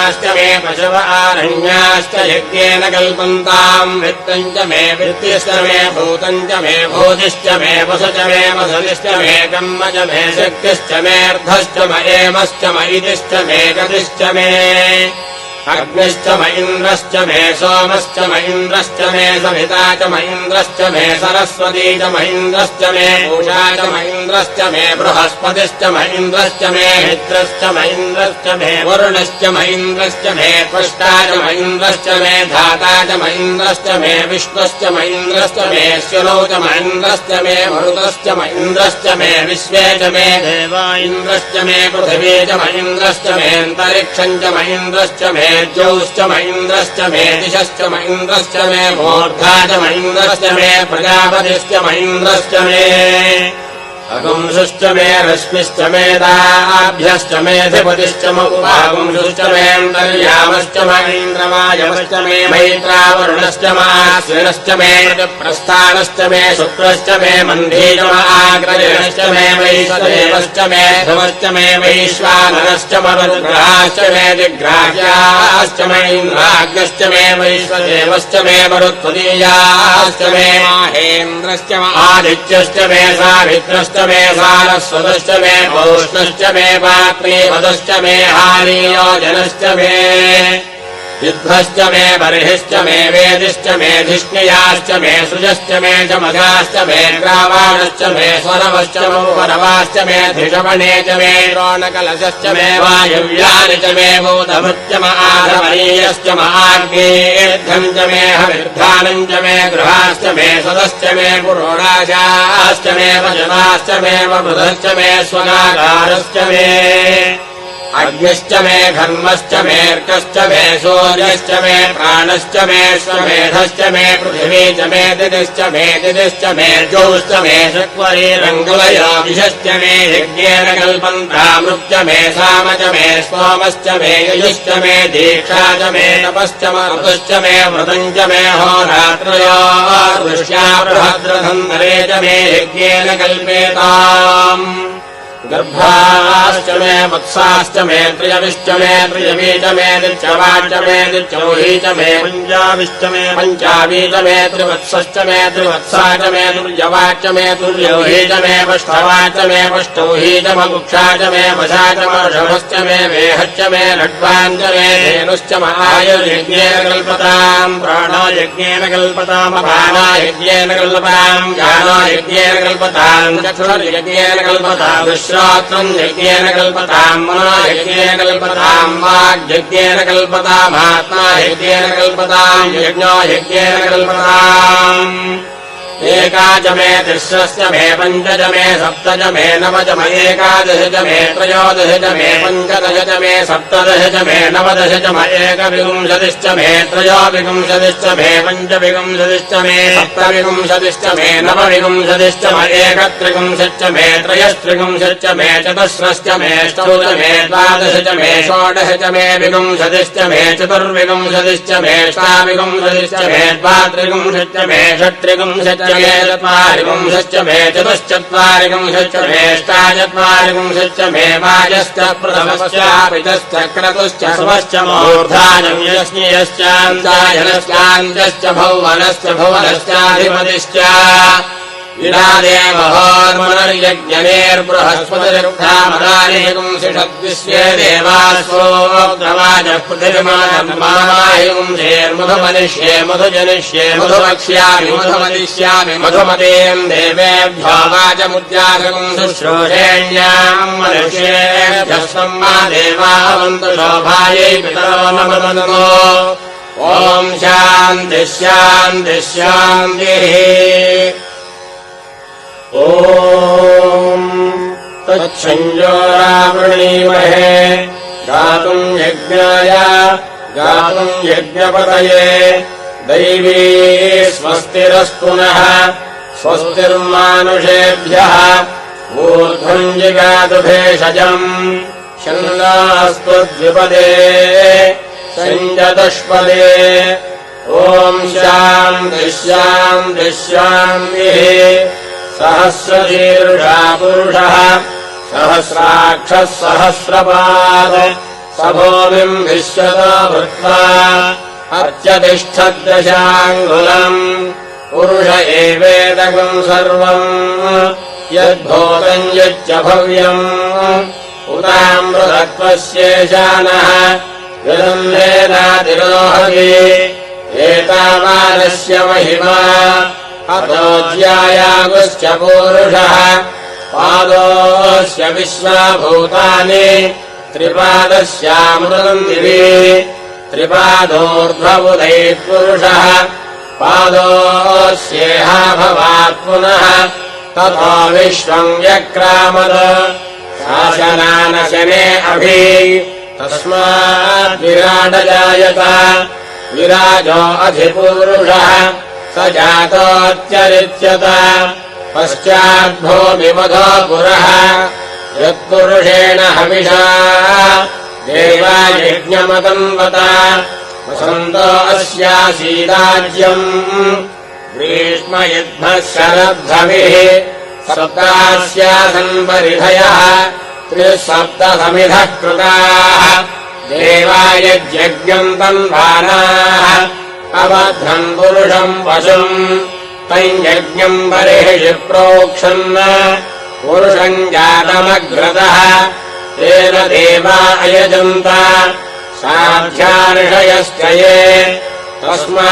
प्राणाश्च मे पशव आरण्याश्च यज्ञेन कल्पन्ताम् वित्तम् च मे वित्तिश्च मे भूतम् च मे भूतिश्च मे वस च मे वसतिश्च मे कर्म च मे शक्तिश्च मेऽर्धश्च म एमश्च म इतिश्च मे गतिश्च मे अग्निश्च म इन्द्रश्च मे सोमश्च म इन्द्रश्च मे सविता च म इन्द्रश्च मे सरस्वती च म इन्द्रश्च मे पूषा च म इन्द्रश्च मे बृहस्पतिश्च म इन्द्रश्च मे मित्रश्च म इन्द्रश्च मे वरुणश्च म इन्द्रश्च मे त्वष्टा च म इन्द्रश्च मे धाता च म इन्द्रश्च मे विष्णुश्च म इन्द्रश्च मे शुनौ च म इन्द्रश्च मे मरुतश्च म इन्द्रश्च मे विश्वे च मे देवा इन्द्रश्च मे पृथिवी च म इन्द्रश्च मे अन्तरिक्षम् च म इन्द्रश्च मे ज्योश्च म इन्द्रश्च मे दिशश्च म इन्द्रश्च मे मूर्धा च म इन्द्रश्च मे प्रजापतिश्च म इन्द्रश्च मे अगुंसुश्च मे रश्मिश्च मे दाभ्यश्च मेऽधिपतिश्च म उपागुंसुश्च मेऽन्तर्यामश्च म इन्द्रवायवश्च मे मैत्रावरुणश्च म आश्विनश्च मे प्रस्थानश्च मे शुक्रश्च मे मन्धी च म आग्रजनश्च मे वैश्वदेवश्च मे ध्रुवश्च मे वैश्वानरश्च म रुद्राश्च मे दिग्राह्याश्च म इन्द्राग्नश्च मे वैश्वदेवश्च मे मरुत्वदीयाश्च मे माहेन्द्रश्च म आदित्यश्च मे सावित्रश्च मे सारस्वतश्च मे पौष्णश्च मे पात्रीपदश्च मे हारीयोजनश्च मे युद्धश्च मे बर्हिश्च मे वेदिश्च मे धिष्ण्याश्च मे सृजश्च मे जमगाश्च मे ग्रावाणश्च मे स्वरवश्च मौपरवाश्च मे धिषवणे च मे द्रोणकलशश्च मे वायव्यानि च मे भूतभृत्य म आधवनीयश्च म आग्नेयेर्घम् च मे हविर्धानम् च मे गृहाश्च मे सदश्च मे पुरोडाशाश्च मे वजनाश्च मे वबुधश्च मे स्वगाकारश्च मे अग्निश्च मे घर्मश्च मेऽर्कश्च मे सूर्यश्च मे प्राणश्च मे स्वमेधश्च मे पृथिवी च मे दिदिश्च मे ज्योश्च मे शक्वरीरङ्गुलयोभिषश्च मे यज्ञेन कल्पन्तामृक् च मे साम च मे सोमश्च मे यजुश्च मे दीक्षा च मे तपश्च मरुतश्च मे व्रतम् च मे होरात्रयोर्वृष्या बृहद्रथन्तरे च मे यज्ञेन कल्पेताम् गर्भाश्च मे वत्साश्च मे त्रियविश्च मे त्रियवी च मे दिच्यवाच्च मे दिच्यौही च मे पञ्चाविश्च मे पञ्चावी च मे त्रिवत्सश्च मे त्रिवत्सा च मे तुर्यवाच्च मे तुर्यौही च मे पष्ठवा च मे पष्टौही च मकुक्षा च मे वशा च मर्षभश्च मे वेहश्च मे लड्वान् च मे धेनुश्च म आयुर्यज्ञेन कल्पताम् प्राणो यज्ञेन कल्पताम् अपानो यज्ञेन कल्पताम् ज्ञानो यज्ञेन कल्पताम् चक्षुर्यज्ञेन कल्पताम् श्रोत्रम् यज्ञेन कल्पताम् मनो यज्ञेन कल्पताम् वाग्यज्ञेन कल्पताम् आत्मा यज्ञेन कल्पताम् यज्ञो यज्ञेन कल्पताम् एका च मे तिस्रश्च मे पञ्च च मे सप्त च मे नव च मे एकादश च मे त्रयोदश च मे पञ्चदश च मे सप्तदश च मे नवदश च मे एकविंशतिश्च मे त्रयोविंशतिश्च मे पञ्चविंशतिश्च मे सप्तविंशतिश्च मे नवविंशतिश्च मे एकत्रिंशच्च मे त्रयस्त्रिंशच्च मे चतुस्रश्च मे अष्टौ च मे द्वादश च मे षोडश च मे विंशतिश्च मे चतुर्विंशतिश्च मे अष्टाविंशतिश्च मे द्वात्रिंशच्च मे षट्त्रिंशच्च मे चत्वारिंशच्च मे चतुश्चत्वारिंशच्च मे अष्टाचत्वारिंशच्च मे वाजश्च प्रथमश्चापितश्च क्रतुश्च समश्च मूर्धानम् यज्ञयश्चान्तायनश्चान्तश्च भुवनश्च भुवनश्चाधिपतिश्च विरादेवहोर्मनर्यज्ञनेर्बृहस्पतिरुक्थामदानिहिंसिषद्विश्वे देवास्वोग्रवाजः पृथिविमानमाहिंसेर्मधुमनिष्ये मधुजनिष्ये मधुवक्ष्यामि मधुमदिष्यामि मधुमतेम् देवेभ्यो वाचमुद्यासकम् शुश्रूषेण्याम् मनुष्येभ्यः सम्मा देवावन्तु शोभायै पितरो नमदन्तो ॐ शान्तिः शान्तिः शान्तिः ॐ तच्छञ्जोरावृणीमहे गातुम् यज्ञाय गातुम् यज्ञपतये दैवी स्वस्तिरस्तु नः स्वस्तिर्मानुषेभ्यः ऊर्ध्वम् जिगातु भेषजम् शन्नास्तु द्विपदे सञ्जतुष्पदे ॐ शान्तिः शान्तिः शान्तिः सहस्रशीर्षा पुरुषः सहस्राक्षः सहस्रपाद स भूमिम् विश्वतो भूत्वा अर्च्यतिष्ठद्दशाङ्गुलम् पुरुष एवेदकम् सर्वम् यद्भूतम् यच्च भव्यम् उतामृतत्वस्येशानः विदन्धेनातिरोहति एतावानस्य महिमा अतो ज्यायागुश्च पूरुषः पादोऽस्य विश्वाभूतानि त्रिपादस्यामृतम् दिवि त्रिपादोर्ध्वबुधैत्पुरुषः पादोऽस्येहा भवात् पुनः ततो विश्वम् व्यक्रामद शासनानशने अभि तस्माद्विराडजायत विराजो अधिपूरुषः स जातोऽत्यरिच्यत पश्चाद्भूमिमधो पुरः यत्पुरुषेण हविषा देवायज्ञमतन्वत वसन्तो अस्यासीदाज्यम् ग्रीष्म युद्धः शरद्धविः सप्तास्यासन्परिधयः त्रिसप्तसमिधः कृताः देवायज्ञम् तन्वानाः अबध्नम् पुरुषम् पशुम् तम् यज्ञम् बर्हिषि प्रोक्षन् पुरुषम् जातमग्रतः तेन देवा अयजन्त साध्यार्षयश्च ये तस्मात्